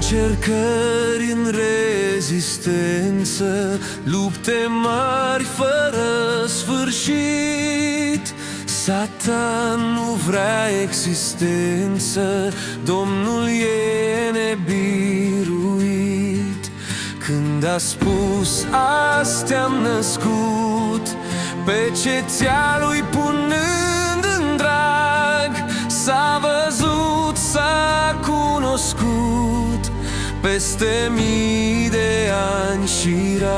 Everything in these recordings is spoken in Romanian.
Încercări în rezistență, lupte mari fără sfârșit. Satan nu vrea existență, Domnul e nebiruit. Când a spus azi te-am născut, pe cețea lui punând în drag, s-a văzut, s-a cunoscut peste mii de ani și rag.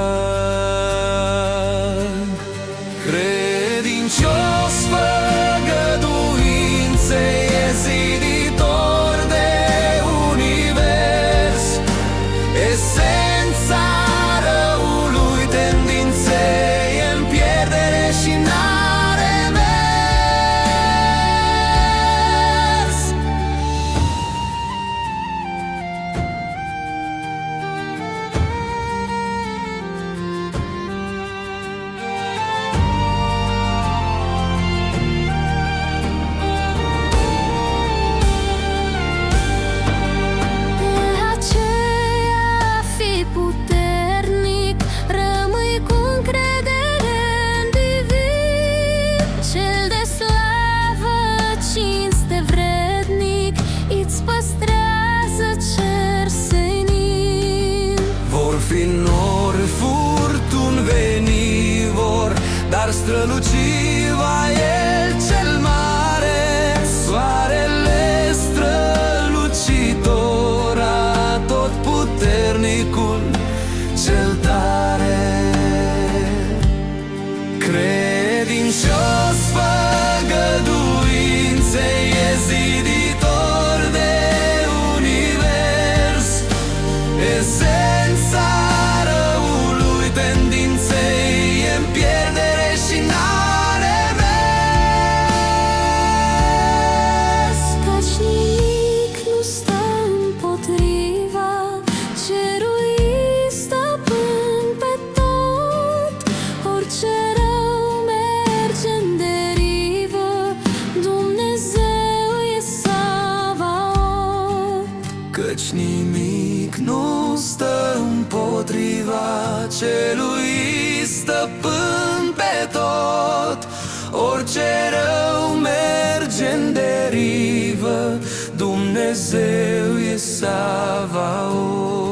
Credincios făgăduințe, e ziditor de univers. Esența răului tendințe e în pierdere și n-are mers. Fi nori, furtuni veni vor, dar străluci va El cel mare. Soarele strălucitor, atotputernicul cel tare. Credincios făgăduințe, e ziditor de univers. Esența răului tendinței e în pierdere și n-are mers. Căci nimic nu stă împotriva cerului stăpân pe tot. Orice rău merge în derivă, Dumnezeu e Savaot. Căci nimic nu stă împotriva celui stăpân pe tot. Orice rău merge în derivă, Dumnezeu e Savaot.